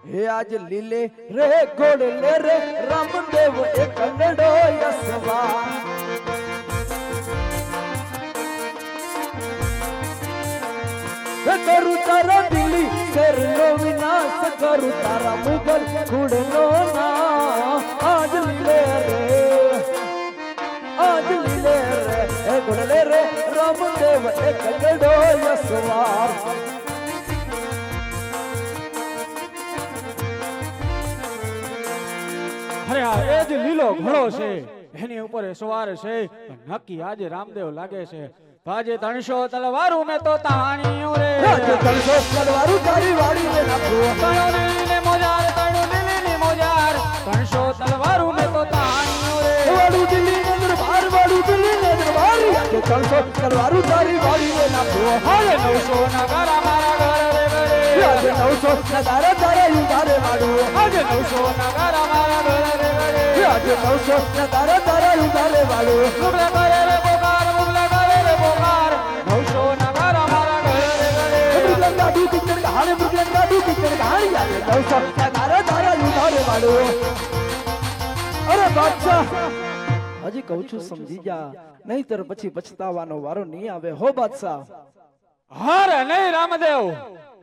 હે આજ લીલે રે ઘોડલે રે રામદેવ એક લડો યસવા કરું તારા દિલ્હી શેરનો વિનાશ કરું તારા મુગલ ઘોડનો ના આજ લીલે રે હે ઘોડલે રે રામદેવ એક લડો યસવાર અરે આ એ જ લીલો ઘોડો છે એની ઉપર સવાર છે નક્કી આજે રામદેવ લાગે છે આજે 300 તલવારું મેં તો તાણીઓ રે 300 તલવારું તારી વાળી મે નાખો તણો લીલી મોજાર તણો લીલી મોજાર 300 તલવારું મેં તો તાણીઓ રે વાડું દિલ્હી ને દરબાર વાડું દિલ્હી ને દરબાર 300 તલવારું તારી વાળી મે નાખો આજે 900 નગારા મારા ઘર રે ઘરે આજે 900 નગારા તારા ઉધારે વાડું આજે 900 નગારા મારા ઘર રે ઘરે આજે 900 નગારા તારા ઉધારે વાડું મુગલા કરે રે બોકાર મુગલા કરે રે બોકાર 900 નગારા મારા ઘર રે ઘરે મુગલા ગાડું કિચન ગાડે મુગલા ગાડું કિચન ગાડી આજે 900 નગારા તારા ઉધારે વાડું અરે બાદશાહ હજી કહું છું સમજી જા નહીતર પછી પછતાવાનો વારો નહીં આવે હો બાદશાહ હારે નહીં રામદેવ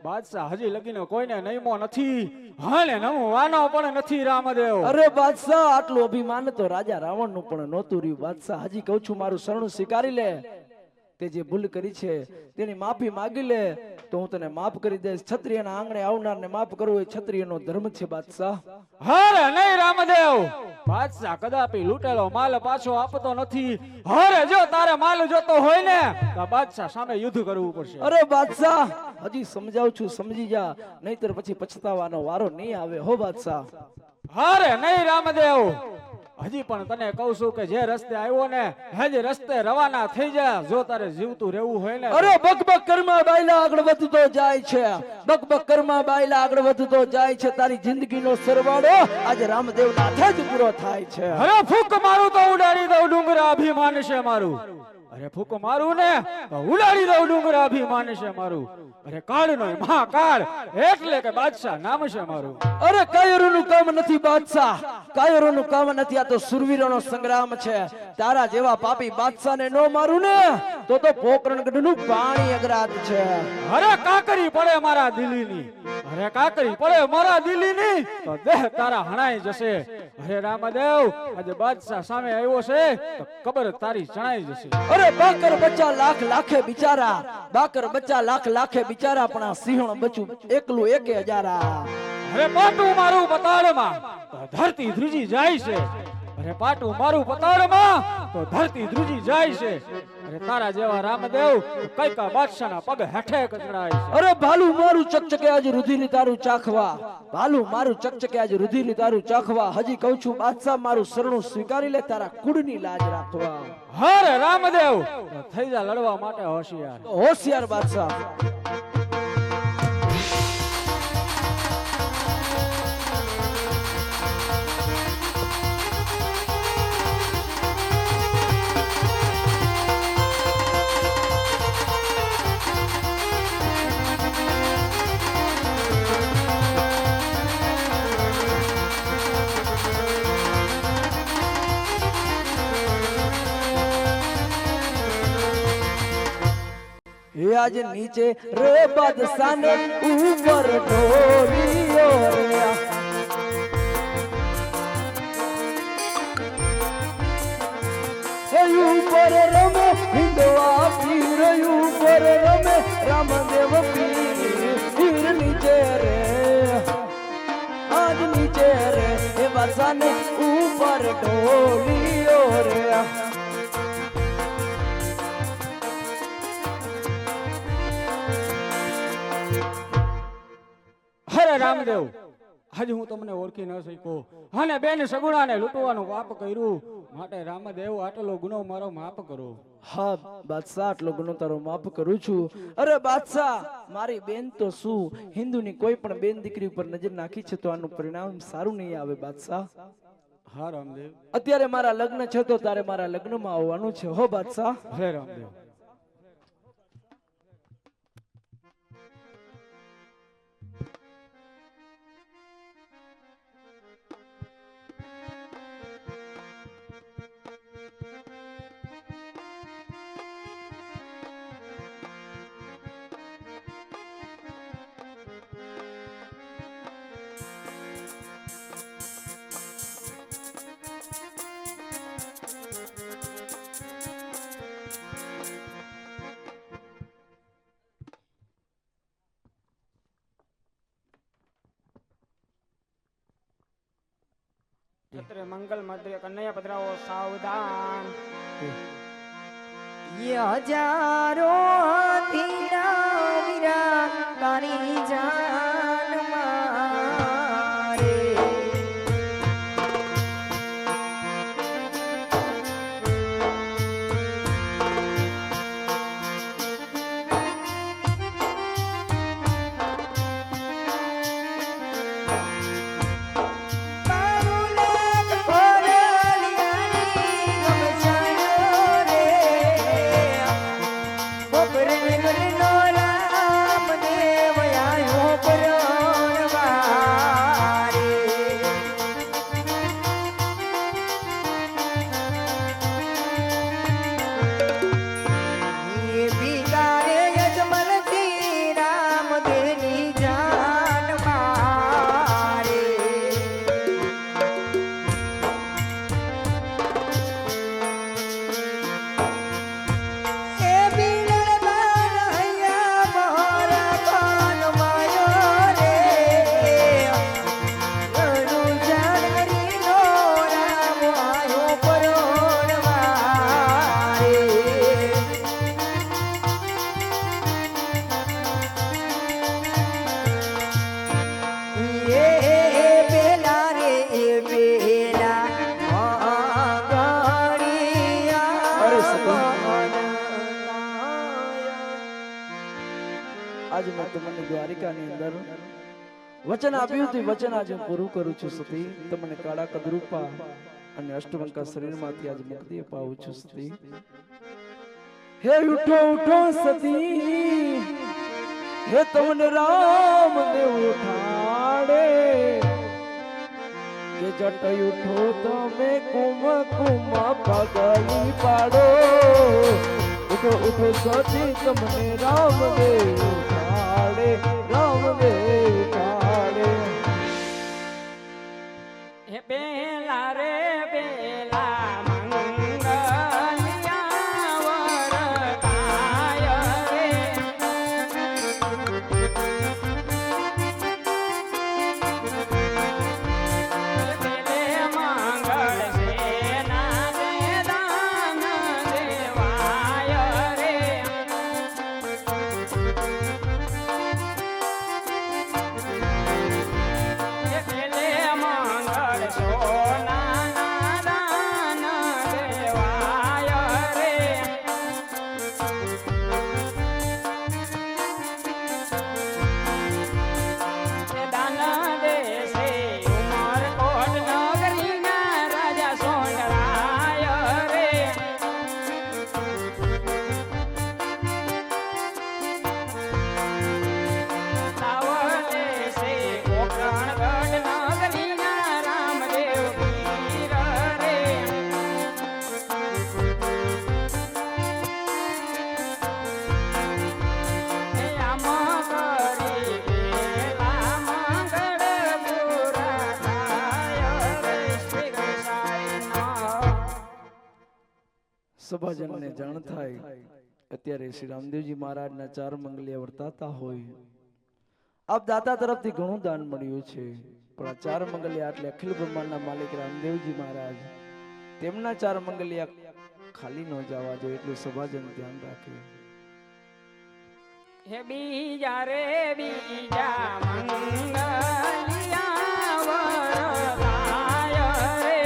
બાદશાહ હજી લગીનો કોઈને નઈમો નથી હાલે નમો વાનો પણ નથી રામદેવ અરે બાદશાહ આટલું અભિમાન તો રાજા રાવણ નું પણ નહોતું રહ્યું બાદશાહ હજી કહું છું મારું શરણું સ્વીકારી લે તે જે ભૂલ કરી છે તેની માફી માંગી લે તો હું તને માફ કરી દઈશ ક્ષત્રિયના આંગણે આવનારને માફ કરવું એ ક્ષત્રિયનો ધર્મ છે બાદશાહ હારે નહીં રામદેવ બાદશાહ કદાપી લૂંટેલો માલ પાછો આપતો નથી હારે જો તારે માલ જોતો હોય ને તો બાદશાહ સામે યુદ્ધ કરવું પડશે અરે બાદશાહ હજી સમજાવું છું સમજી જા નહીતર પછી પછતાવાનો વારો નહીં આવે હો બાદશાહ હારે નહીં રામદેવ હજી પણ તને કહું છું કે જે રસ્તે આવ્યો ને હજી રસ્તે રવાના થઈ જા જો તારે જીવતું રહેવું હોય ને અરે બકબક કર્મા બાયલા આગળ વધતો જાય છે બકબક કર્મા બાયલા આગળ વધતો જાય છે તારી જિંદગીનો સરવાળો આજે રામદેવ નાથે જ પૂરો થાય છે અરે ફૂક મારું તો ઉડાડી દઉં ડુંગરા અભિમાન છે મારું અરે ફૂક મારું ને તો ઉડાડી દઉં ડુંગરા અભિમાન છે મારું અરે કાળનો મહાકાળ એટલે કે બાદશાહ નામ છે મારું અરે કાયરોનું કામ નથી બાદશાહ કાયરોનું કામ નથી આ તો સુરવીરોનો સંગ્રામ છે તારા જેવા પાપી બાદશાહને નો મારું ને તો પોકરણગઢનું પાણી અગરાત છે અરે કાકરી પડે મારા દિલ્હીની અરે કાકરી પડે મારા દિલ્હીની તો દેહ તારા હણાઈ જશે અરે રામદેવ આજે બાદશાહ સામે આવ્યો છે તો કબર તારી ચણાઈ જશે અરે બાકર બચ્ચા લાખ લાખે બિચારા બાકર બચ્ચા લાખ લાખે બિચારા પણ આ સિંહણ બચ્ચું એકલું એકે હજારા અરે પાટું મારું પતાળમાં તો ધરતી ધ્રુજી જાય છે અરે પાટું મારું પતાળમાં તો ધરતી ધ્રુજી જાય છે અરે તારા જેવા રામદેવ કઈ કા બાદશાહના પગ હેઠે કચડાય છે અરે ભાલું મારું ચકચકે આજ રુધિર તારું ચાખવા ભાલું મારું ચકચકે આજ રુધિર તારું ચાખવા હજી કહું છું બાદશાહ મારું શરણું સ્વીકારી લે તારા કુળની લાજ રાખવા હરે રામદેવ થઈ જા લડવા માટે હોશિયાર હોશિયાર બાદશાહ आज नीचे रे बादशाह ने ऊपर ढोलियो रे ऊपर रमे हिंदवा पीर ऊपर रमे रामदेव पीर नीचे रे आज नीचे रे ये बादशाह ने ऊपर ढोलियो रे હરે રામદેવ આજે હું તમને ઓળખી ન શક્યો અને બેન સગુણાને લૂંટવાનું પાપ કર્યું માટે રામદેવ આટલો ગુનો મારો માફ કરો હા બાદશાહ આટલો ગુનો તારો માફ કરું છું અરે બાદશાહ મારી બેન તો શું હિન્દુની કોઈ પણ બેન દીકરી ઉપર નજર નાખી છે તો આનું પરિણામ સારું નહીં આવે બાદશાહ હા રામદેવ અત્યારે મારા લગ્ન છે તો તારે મારા લગ્નમાં આવવાનું છે હો બાદશાહ હરે રામદેવ અત્રે મંગલ મધ્ય કન્યા પધરાવો સાવધાન. હજારો હાથીના વીરા તારી જાન મારે. આજે મેં તમને દ્વારિકાની અંદર વચન આપ્યું હતું, વચન આજે હું પૂરું કરું છું સતી. તમને કાળા કદરૂપા અને અષ્ટવંકા શરીરમાંથી આજે મુક્તિ અપાવું છું સતી. હે ઉઠો ઉઠો સતી, હે તમને રામદેવ ઉઠાડે, કે જટઈ ઉઠો તમે કુમ કુમ પગલી પાડો. ઉઠો ઉઠો સતી તમને રામદેવ ઉઠાડે, રામદેવ ઉઠાડે. હે બેલા રે બેલા મંગલિયા વરતાય રે. બેલે મંગળ સેના દે દાન દેવાય રે. બેલે મંગળ સોનાના દાન દેવાય રે. દાન દેશે ઉમરકોટ નગરીના રાજા સોંદરાય રે. સાવલે છે કોકણગઢ નગરીના રામદેવ પીર રે. હે આમ કરી બેલા મંગળ પૂરા થાય રે. શ્રી ગણેશાય સભાજનને જાણ થાય અત્યારે શ્રી રામદેવજી મહારાજના 4 મંગલિયા વર્તાતા હોય. આપ દાતા તરફથી ઘણું દાન મળ્યું છે, પણ આ 4 મંગલિયા એટલે અખિલ બ્રહ્માંડના માલિક રામદેવજી મહારાજ, તેમના 4 મંગલિયા ખાલી ન જવા જોઈએ એટલું સભાજન ધ્યાન રાખે. હે બીજા રે બીજા મંગલિયા વરતાય રે.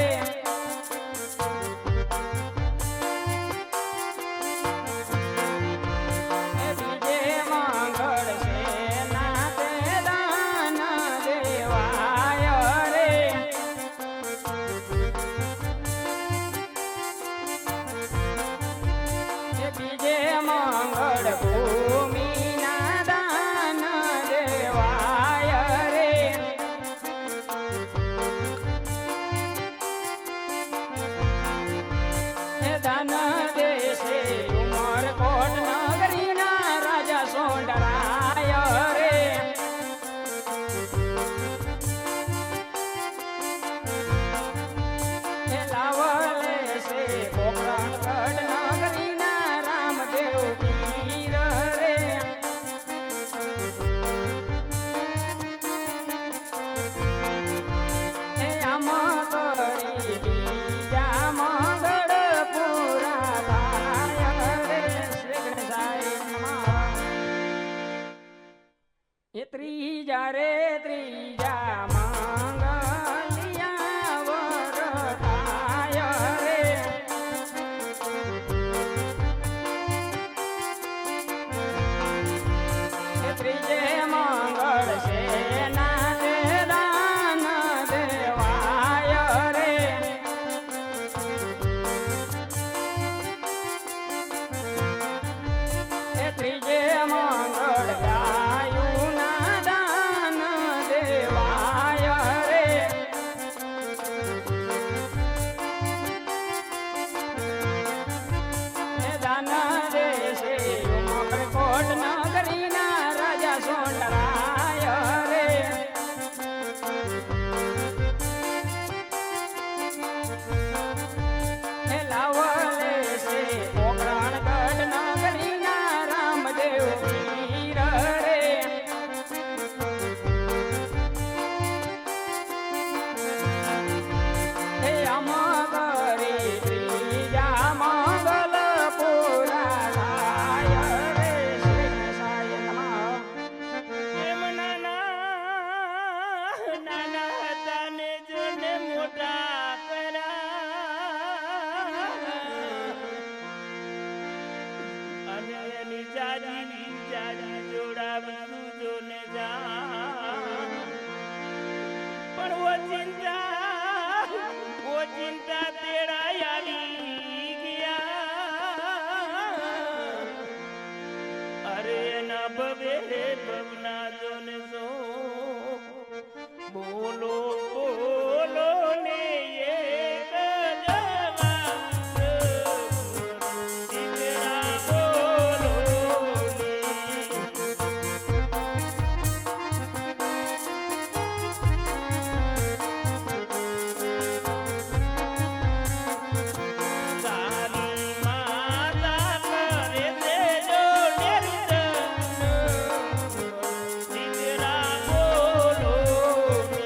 હે બીજે મંગળ સેના તે દાન દેવાય રે. હે બીજે મંગળ ભૂમિના દાન દેવાય એ ત્રીજા રે ત્રીજા માંગલિયા વરતાય રે એ ત્રીજે મંગળ છે ના તે દાન દેવાય રે એ ત્રીજે મંગળ ગાયું ના દાન દેવાય રે એ દાન દેશે ઉમરકોટ નગરીના રાજા સોંડરાય રે એ લાવલે છે પોકરણગઢ નગરીના રામદેવ પીર રે હે અમગરી ત્રીજા મંગલ પૂરા થાય રે શ્રી સાય નમઃ એમ નાના નાના હતા ને જોને મોટા કર્યા અને એની જાજી જોડાવું જોને જા પણ ઓ ચિંતા તેડા આવી ગયા અરે એના ભવે ભવના જોને સો બોલો બોલો ને એક જવાબ દીકરા બોલો ને તારી માતા કરે દેજો દીકરા બોલો ને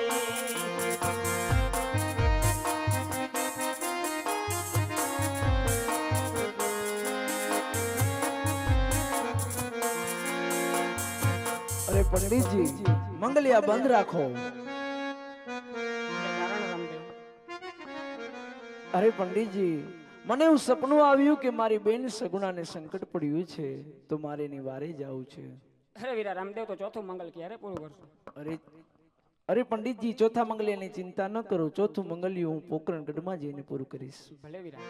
અરે પંડિતજી મંગલિયા બંધ રાખો. અરે પંડિતજી મને એવું સપનું આવ્યું કે મારી બેન સગુણાને સંકટ પડ્યું છે તો મારે એની વારે જવું છે. અરે વીરા રામદેવ તો ચોથું મંગલ ક્યારે પૂરું કરશું અરે અરે પંડિતજી ચોથા મંગલિયાની ચિંતા ન કરો. ચોથું મંગલિયું હું પોકરણગઢમાં જઈને પૂરું કરીશ. ભલે વીરા